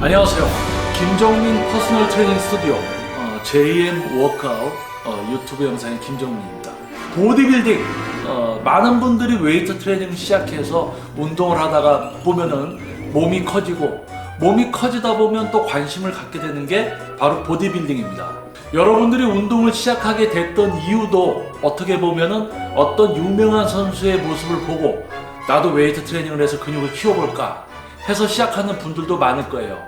안녕하세요. 김정민 퍼스널 트레이닝 스튜디오 JM 워크아웃 유튜브 영상의 김정민입니다. 보디빌딩 많은 분들이 웨이트 트레이닝을 시작해서 운동을 하다가 보면은 몸이 커지다 보면 또 관심을 갖게 되는 게 바로 보디빌딩입니다. 여러분들이 운동을 시작하게 됐던 이유도 어떻게 보면은 어떤 유명한 선수의 모습을 보고 나도 웨이트 트레이닝을 해서 근육을 키워볼까 해서 시작하는 분들도 많을 거예요.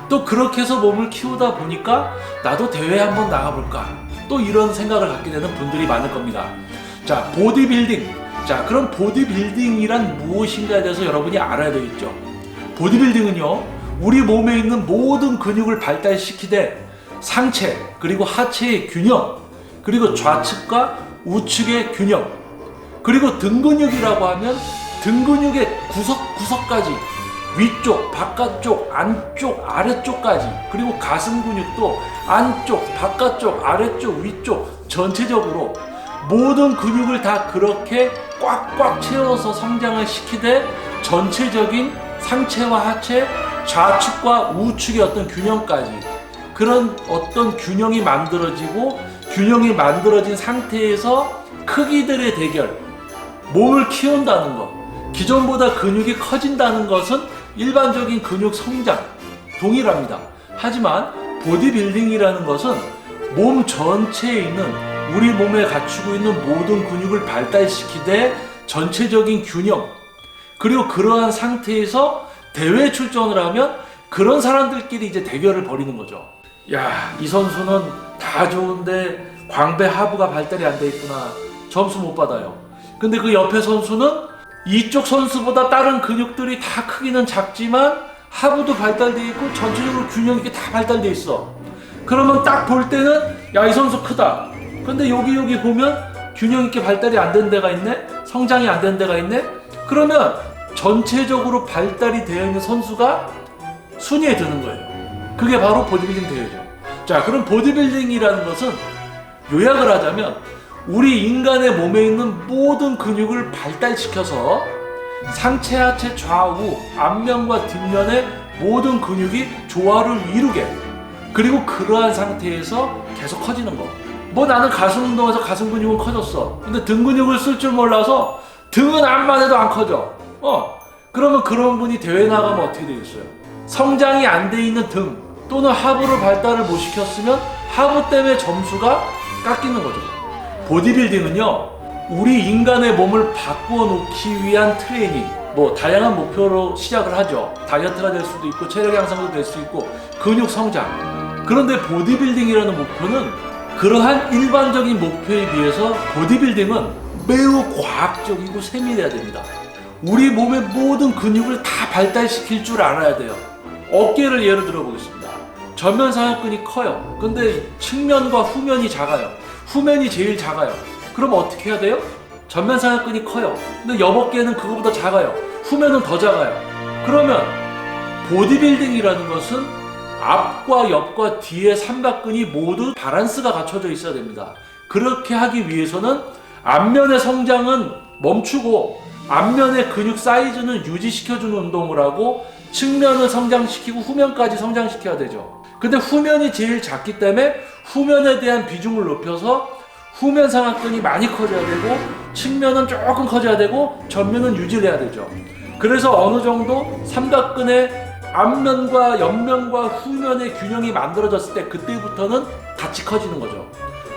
또 그렇게 해서 몸을 키우다 보니까 나도 대회에 한번 나가볼까 또 이런 생각을 갖게 되는 분들이 많을 겁니다. 자, 보디빌딩. 자, 그럼 보디빌딩이란 무엇인가에 대해서 여러분이 알아야 되겠죠. 보디빌딩은요, 우리 몸에 있는 모든 근육을 발달시키되 상체 그리고 하체의 균형, 그리고 좌측과 우측의 균형, 그리고 등 근육이라고 하면 등 근육의 구석구석까지, 위쪽, 바깥쪽, 안쪽, 아래쪽까지, 그리고 가슴 근육도 안쪽, 바깥쪽, 아래쪽, 위쪽 전체적으로 모든 근육을 다 그렇게 꽉꽉 채워서 성장을 시키되 전체적인 상체와 하체, 좌측과 우측의 어떤 균형까지, 그런 어떤 균형이 만들어지고 균형이 만들어진 상태에서 크기들의 대결, 몸을 키운다는 것, 기존보다 근육이 커진다는 것은 일반적인 근육 성장 동일합니다. 하지만 보디빌딩이라는 것은 몸 전체에 있는, 우리 몸에 갖추고 있는 모든 근육을 발달시키되 전체적인 균형, 그리고 그러한 상태에서 대회 출전을 하면 그런 사람들끼리 이제 대결을 벌이는 거죠. 야, 이 선수는 다 좋은데 광배 하부가 발달이 안 돼 있구나, 점수 못 받아요. 근데 그 옆에 선수는 이쪽 선수보다 다른 근육들이 다 크기는 작지만 하부도 발달되어 있고 전체적으로 균형 있게 다 발달되어 있어. 그러면 딱 볼 때는 야, 이 선수 크다. 근데 여기 보면 균형 있게 발달이 안 된 데가 있네? 성장이 안 된 데가 있네? 그러면 전체적으로 발달이 되어 있는 선수가 순위에 드는 거예요. 그게 바로 보디빌딩 대회죠. 자, 그럼 보디빌딩이라는 것은 요약을 하자면 우리 인간의 몸에 있는 모든 근육을 발달시켜서 상체, 하체, 좌우, 앞면과 뒷면의 모든 근육이 조화를 이루게, 그리고 그러한 상태에서 계속 커지는 거. 뭐 나는 가슴 운동해서 가슴 근육은 커졌어. 근데 등 근육을 쓸 줄 몰라서 등은 암만 해도 안 커져. 그러면 그런 분이 대회 나가면 어떻게 되겠어요? 성장이 안 돼 있는 등 또는 하부를 발달을 못 시켰으면 하부 때문에 점수가 깎이는 거죠. 보디빌딩은요, 우리 인간의 몸을 바꾸어 놓기 위한 트레이닝, 뭐 다양한 목표로 시작을 하죠. 다이어트가 될 수도 있고 체력 향상도 될 수 있고 근육 성장. 그런데 보디빌딩이라는 목표는 그러한 일반적인 목표에 비해서 보디빌딩은 매우 과학적이고 세밀해야 됩니다. 우리 몸의 모든 근육을 다 발달시킬 줄 알아야 돼요. 어깨를 예로 들어 보겠습니다. 전면 상하근이 커요. 근데 측면과 후면이 작아요. 후면이 제일 작아요. 그럼 어떻게 해야 돼요? 전면 상하근이 커요. 근데 옆어깨는 그거보다 작아요. 후면은 더 작아요. 그러면 보디빌딩이라는 것은 앞과 옆과 뒤의 삼각근이 모두 밸런스가 갖춰져 있어야 됩니다. 그렇게 하기 위해서는 앞면의 성장은 멈추고 앞면의 근육 사이즈는 유지시켜주는 운동을 하고 측면을 성장시키고 후면까지 성장시켜야 되죠. 근데 후면이 제일 작기 때문에 후면에 대한 비중을 높여서 후면 상하근이 많이 커져야 되고 측면은 조금 커져야 되고 전면은 유지를 해야 되죠. 그래서 어느 정도 삼각근의 앞면과 옆면과 후면의 균형이 만들어졌을 때 그때부터는 같이 커지는 거죠.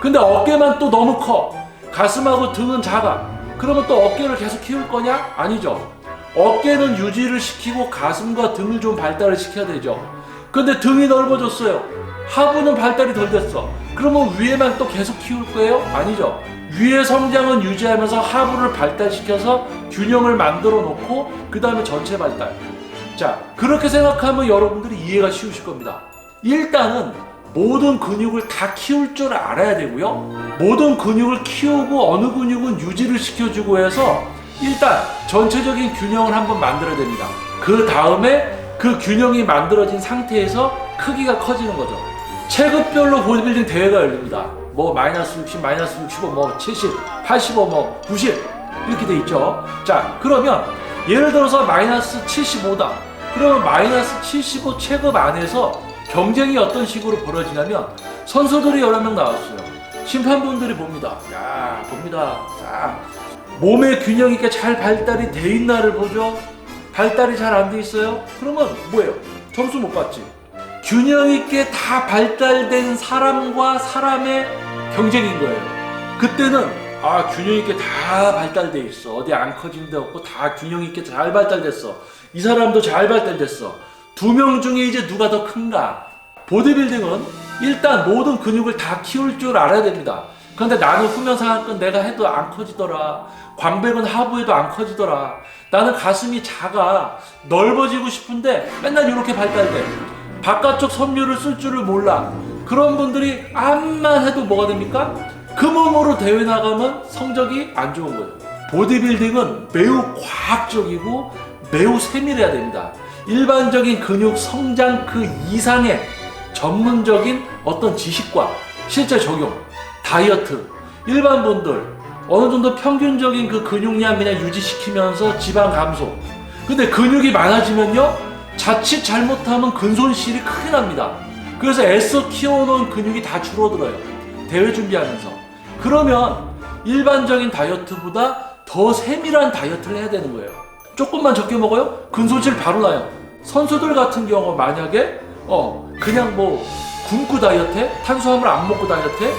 근데 어깨만 또 너무 커, 가슴하고 등은 작아. 그러면 또 어깨를 계속 키울 거냐? 아니죠. 어깨는 유지를 시키고 가슴과 등을 좀 발달을 시켜야 되죠. 근데 등이 넓어졌어요. 하부는 발달이 덜 됐어. 그러면 위에만 또 계속 키울 거예요? 아니죠. 위의 성장은 유지하면서 하부를 발달시켜서 균형을 만들어 놓고 그 다음에 전체 발달. 자, 그렇게 생각하면 여러분들이 이해가 쉬우실 겁니다. 일단은 모든 근육을 다 키울 줄 알아야 되고요. 모든 근육을 키우고 어느 근육은 유지를 시켜주고 해서 일단 전체적인 균형을 한번 만들어야 됩니다. 그 다음에 그 균형이 만들어진 상태에서 크기가 커지는 거죠. 체급별로 보디빌딩 대회가 열립니다. 뭐 마이너스 60, 마이너스 65, 뭐 70, 85, 뭐 90 이렇게 돼 있죠. 자, 그러면 예를 들어서 마이너스 75다. 그러면 마이너스 75 체급 안에서 경쟁이 어떤 식으로 벌어지냐면 선수들이 여러 명 나왔어요. 심판분들이 봅니다. 야, 봅니다. 자, 몸의 균형 있게 잘 발달이 돼 있나를 보죠. 발달이 잘 안 돼 있어요? 그러면 뭐예요? 점수 못 받지. 균형 있게 다 발달된 사람과 사람의 경쟁인 거예요. 그때는 균형 있게 다 발달돼 있어. 어디 안 커진 데 없고 다 균형 있게 잘 발달됐어. 이 사람도 잘 발달됐어. 두 명 중에 이제 누가 더 큰가? 보디빌딩은 일단 모든 근육을 다 키울 줄 알아야 됩니다. 그런데 나는 후면상하권 내가 해도 안 커지더라. 광배근 하부에도 안 커지더라. 나는 가슴이 작아. 넓어지고 싶은데 맨날 이렇게 발달돼. 바깥쪽 섬유를 쓸 줄을 몰라. 그런 분들이 암만 해도 뭐가 됩니까? 그 몸으로 대회 나가면 성적이 안 좋은 거예요. 보디빌딩은 매우 과학적이고 매우 세밀해야 됩니다. 일반적인 근육 성장 그 이상의 전문적인 어떤 지식과 실제 적용, 다이어트, 일반 분들 어느 정도 평균적인 그 근육량 그냥 유지시키면서 지방 감소. 근데 근육이 많아지면요, 자칫 잘못하면 근손실이 크게 납니다. 그래서 애써 키워놓은 근육이 다 줄어들어요. 대회 준비하면서. 그러면 일반적인 다이어트보다 더 세밀한 다이어트를 해야 되는 거예요. 조금만 적게 먹어요? 근손실 바로 나요. 선수들 같은 경우 만약에 그냥 뭐 굶고 다이어트, 탄수화물 안 먹고 다이어트,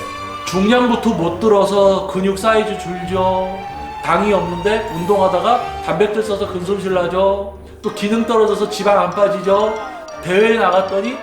중량부터 못 들어서 근육 사이즈 줄죠. 당이 없는데 운동하다가 단백질 써서 근손실 나죠. 또 기능 떨어져서 지방 안 빠지죠. 대회에 나갔더니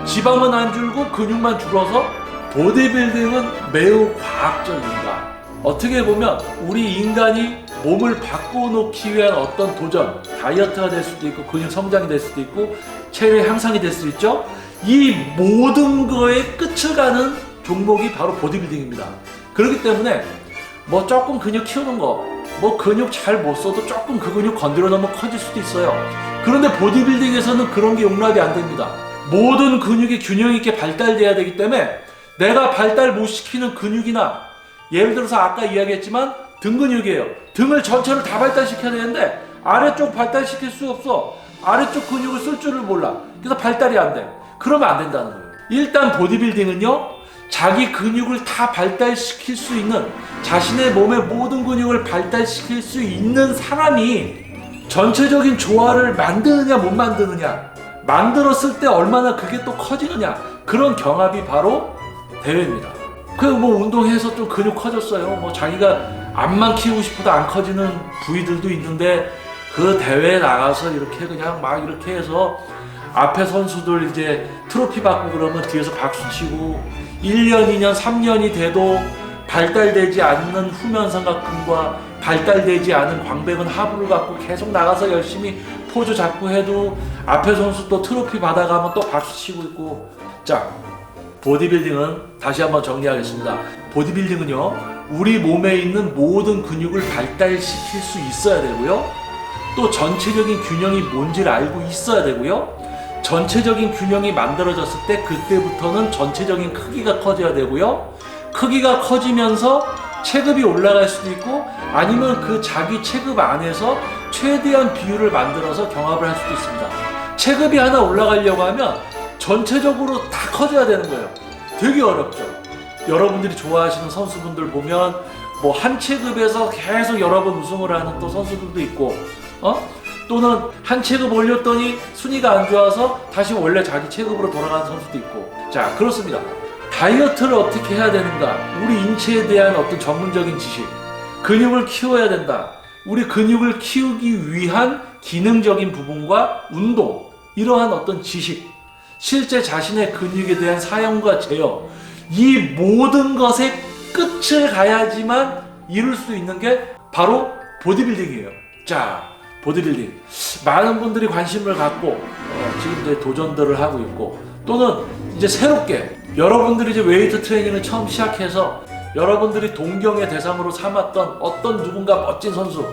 지방은 안 줄고 근육만 줄어서. 보디빌딩은 매우 과학적입니다. 어떻게 보면 우리 인간이 몸을 바꿔놓기 위한 어떤 도전, 다이어트가 될 수도 있고 근육 성장이 될 수도 있고 체력 향상이 될 수도 있죠. 이 모든 거에 끝을 가는 종목이 바로 보디빌딩입니다. 그렇기 때문에 뭐 조금 근육 키우는 거, 뭐 근육 잘 못 써도 조금 그 근육 건드려 놓으면 커질 수도 있어요. 그런데 보디빌딩에서는 그런 게 용납이 안 됩니다. 모든 근육이 균형 있게 발달돼야 되기 때문에 내가 발달 못 시키는 근육이나, 예를 들어서 아까 이야기했지만 등 근육이에요. 등을 전체를 다 발달시켜야 되는데 아래쪽 발달시킬 수 없어. 아래쪽 근육을 쓸 줄을 몰라. 그래서 발달이 안 돼. 그러면 안 된다는 거예요. 일단 보디빌딩은요, 자기 근육을 다 발달시킬 수 있는, 자신의 몸의 모든 근육을 발달시킬 수 있는 사람이 전체적인 조화를 만드느냐 못 만드느냐, 만들었을 때 얼마나 그게 또 커지느냐, 그런 경합이 바로 대회입니다. 그 뭐 운동해서 좀 근육 커졌어요. 뭐 자기가 앞만 키우고 싶어도 안 커지는 부위들도 있는데 그 대회에 나가서 이렇게 그냥 막 이렇게 해서 앞에 선수들 이제 트로피 받고 그러면 뒤에서 박수 치고 1년, 2년, 3년이 돼도 발달되지 않는 후면삼각근과 발달되지 않은 광배근 하부를 갖고 계속 나가서 열심히 포즈 잡고 해도 앞에 선수 또 트로피 받아가면 또 박수 치고 있고. 자, 보디빌딩은 다시 한번 정리하겠습니다. 보디빌딩은요, 우리 몸에 있는 모든 근육을 발달시킬 수 있어야 되고요, 또 전체적인 균형이 뭔지를 알고 있어야 되고요, 전체적인 균형이 만들어졌을 때 그때부터는 전체적인 크기가 커져야 되고요, 크기가 커지면서 체급이 올라갈 수도 있고 아니면 그 자기 체급 안에서 최대한 비율을 만들어서 경합을 할 수도 있습니다. 체급이 하나 올라가려고 하면 전체적으로 다 커져야 되는 거예요. 되게 어렵죠. 여러분들이 좋아하시는 선수분들 보면 뭐 한 체급에서 계속 여러 번 우승을 하는 또 선수들도 있고, 또는 한 체급 올렸더니 순위가 안 좋아서 다시 원래 자기 체급으로 돌아가는 선수도 있고. 자, 그렇습니다. 다이어트를 어떻게 해야 되는가, 우리 인체에 대한 어떤 전문적인 지식, 근육을 키워야 된다, 우리 근육을 키우기 위한 기능적인 부분과 운동, 이러한 어떤 지식, 실제 자신의 근육에 대한 사용과 제어, 이 모든 것의 끝을 가야지만 이룰 수 있는 게 바로 보디빌딩이에요. 자, 보디빌딩 많은 분들이 관심을 갖고 지금 이제 도전들을 하고 있고, 또는 이제 새롭게 여러분들이 이제 웨이트 트레이닝을 처음 시작해서 여러분들이 동경의 대상으로 삼았던 어떤 누군가 멋진 선수,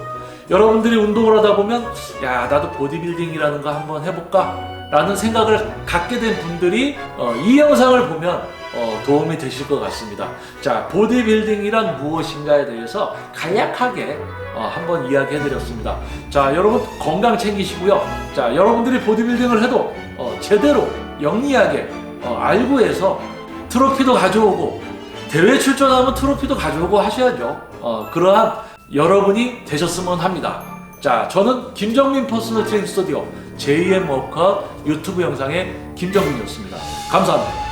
여러분들이 운동을 하다 보면 야, 나도 보디빌딩이라는 거 한번 해볼까 라는 생각을 갖게 된 분들이 이 영상을 보면 도움이 되실 것 같습니다. 자, 보디빌딩이란 무엇인가에 대해서 간략하게 한번 이야기해 드렸습니다. 자, 여러분 건강 챙기시고요. 자, 여러분들이 보디빌딩을 해도 제대로 영리하게 알고 해서 트로피도 가져오고 대회 출전하면 트로피도 가져오고 하셔야죠. 그러한 여러분이 되셨으면 합니다. 자, 저는 김정민 퍼스널 트레이닝 스튜디오 JM 워크아웃 유튜브 영상의 김정민이었습니다. 감사합니다.